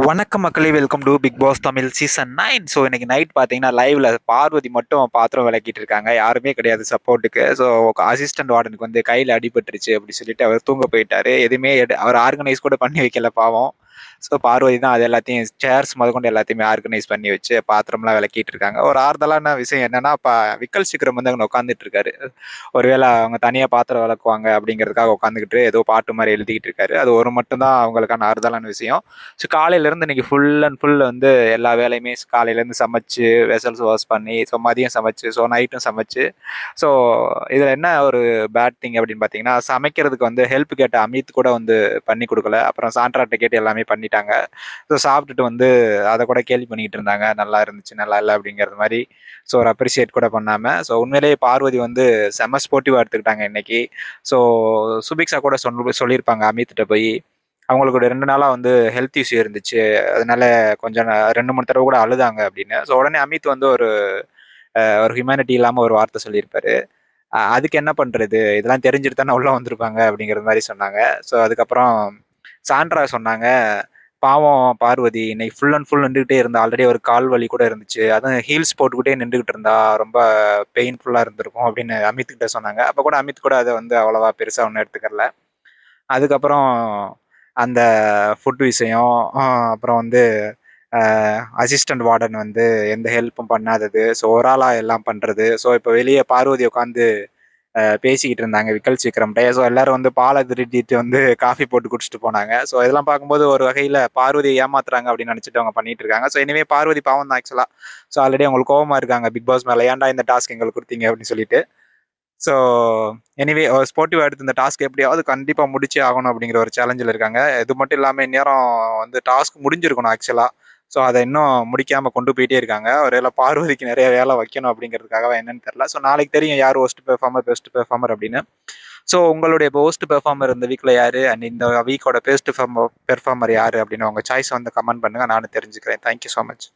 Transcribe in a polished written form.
வணக்கம் மக்களே, welcome to Bigg Boss Tamil season 9. So இன்னைக்கு நைட் பார்த்தீங்கன்னா லைவ்ல பார்வதி மட்டும் பாத்திரம் விளக்கிட்டு இருக்காங்க. யாருமே கிடையாது சப்போர்ட்டுக்கு. ஸோ அசிஸ்டன்ட் வார்டனுக்கு வந்து கையில் அடிபட்டுருச்சு அப்படி சொல்லிட்டு அவர் தூங்க போயிட்டாரு. எதுவுமே அவர் ஆர்கனைஸ் கூட பண்ணி வைக்கல பாவம். ஸோ பார்வதி தான் அது எல்லாத்தையும் சேர்ஸ் முதற்கொண்டு எல்லாத்தையுமே ஆர்கனைஸ் பண்ணி வச்சு பாத்திரம்லாம் விளக்கிட்டு இருக்காங்க. ஒரு ஆறுதலான விஷயம் என்னன்னா, இப்போ விக்கல் சீக்கிரம் வந்து அங்கே உட்காந்துட்டு இருக்காரு. ஒருவேளை அவங்க தனியாக பாத்திரம் விளக்குவாங்க அப்படிங்கிறதுக்காக உட்காந்துக்கிட்டு ஏதோ பாட்டு மாதிரி எழுதிக்கிட்டு இருக்காரு. அது ஒரு மட்டும்தான் அவங்களுக்கான ஆறுதலான விஷயம். ஸோ காலையிலேருந்து இன்னைக்கு ஃபுல் அண்ட் ஃபுல் வந்து எல்லா வேலையுமே காலையிலேருந்து சமைச்சு வெசல்ஸ் வாஷ் பண்ணி, ஸோ மதியம் சமைச்சு, ஸோ நைட்டும் சமைச்சு. ஸோ இதில் என்ன ஒரு பேட் திங் அப்படின்னு பார்த்தீங்கன்னா, சமைக்கிறதுக்கு வந்து ஹெல்ப் கேட்ட அமித் கூட வந்து பண்ணி கொடுக்கல. அப்புறம் சாண்ட்ராட்ட கேட்டு எல்லாமே பண்ணிட்டாங்க. ஸோ சாப்பிட்டுட்டு வந்து அதை கூட கேள்வி பண்ணிக்கிட்டு இருந்தாங்க, நல்லா இருந்துச்சு நல்லா இல்லை அப்படிங்கிறது மாதிரி. ஸோ ஒரு அப்ரிஷியேட் கூட பண்ணாமல், ஸோ உண்மையிலேயே பார்வதி வந்து செம ஸ்போர்ட்டிவாக எடுத்துக்கிட்டாங்க இன்னைக்கு. ஸோ சுபிக்ஷா கூட சொல்லியிருப்பாங்க அமித்கிட்ட போய், அவங்களுக்கு ஒரு 2 நாளாக வந்து ஹெல்த் இஷ்யூ இருந்துச்சு, அதனால கொஞ்சம் 2 3 தடவை கூட அழுதாங்க அப்படின்னு. ஸோ உடனே அமித் வந்து ஒரு ஹியூமனிட்டி இல்லாமல் ஒரு வார்த்தை சொல்லியிருப்பாரு. அதுக்கு என்ன பண்ணுறது, இதெல்லாம் தெரிஞ்சுட்டு தானே உள்ளே வந்திருப்பாங்க அப்படிங்கிற மாதிரி சொன்னாங்க. ஸோ அதுக்கப்புறம் சாண்ட்ரா சொன்னாங்க, பாவம் பார்வதி இன்னைக்கு ஃபுல் அண்ட் ஃபுல் நின்றுகிட்டே இருந்தா, ஆல்ரெடி ஒரு கால் வலி கூட இருந்துச்சு, அதுவும் ஹீல்ஸ் போட்டுக்கிட்டே நின்றுகிட்டு இருந்தா ரொம்ப பெயின்ஃபுல்லாக இருந்திருக்கும் அப்படின்னு அமித் கிட்ட சொன்னாங்க. அப்போ கூட அமித் கூட அதை வந்து அவ்வளோவா பெருசாக ஒன்றும் எடுத்துக்கல. அதுக்கப்புறம் அந்த ஃபுட் விஷயம், அப்புறம் வந்து அசிஸ்டன்ட் வார்டன் வந்து எந்த ஹெல்ப்பும் பண்ணாதது, ஸோ ஒரு ஆளாக எல்லாம் பண்ணுறது. ஸோ இப்போ வெளியே பார்வதி உட்காந்து பேசிக்கிட்டு இருந்தாங்க விக்கல் சீக்கிரம்கிட்ட. ஸோ எல்லாரும் வந்து பாலை திருட்டிட்டு வந்து காஃபி போட்டு குடிச்சிட்டு போனாங்க. ஸோ இதெல்லாம் பார்க்கும்போது ஒரு வகையில் பார்வதியை ஏமாத்துறாங்க அப்படின்னு நினச்சிட்டு அவங்க பண்ணிட்டு இருக்காங்க. ஸோ இனிமேல் பார்வதி பாவம் தான் ஆக்சுவலாக. ஸோ ஆல்ரெடி அவங்களுக்கு கோவமாக இருக்காங்க பிக் பாஸ் மேலே, ஏன்டா இந்த டாஸ்க் எங்களுக்கு கொடுத்தீங்க அப்படின்னு சொல்லிட்டு. ஸோ எனிவே ஸ்போர்ட்டிவ் எடுத்து இந்த டாஸ்க் எப்படியாவது கண்டிப்பாக முடிச்சே ஆகணும் அப்படிங்கிற ஒரு சேலஞ்சில் இருக்காங்க. இது மட்டும் இல்லாமல் இந்நேரம் வந்து டாஸ்க் முடிஞ்சிருக்கணும் ஆக்சுவலாக. ஸோ அதை இன்னும் முடிக்காமல் கொண்டு போயிட்டே இருக்காங்க. ஒருவேளை பார்வதிக்கு நிறைய வேலை வைக்கணும் அப்படிங்கிறதுக்காக என்னன்னு தெரியல. ஸோ நாளைக்கு தெரியும் யார் ஒஸ்ட் பெர்ஃபார்மர் பெஸ்ட் பெர்ஃபார்மர் அப்படின்னு. ஸோ உங்களுடைய பெஸ்ட் பெர்ஃபார்மர் இந்த வீக்கில் யார், அண்ட் இந்த வீக்கோட பெஸ்ட் பெர்ஃபார்மர் யார் அப்படின்னு உங்கள் சாய்ஸ் வந்து கமெண்ட் பண்ணுங்கள், நானும் தெரிஞ்சுக்கிறேன். Thank you so much.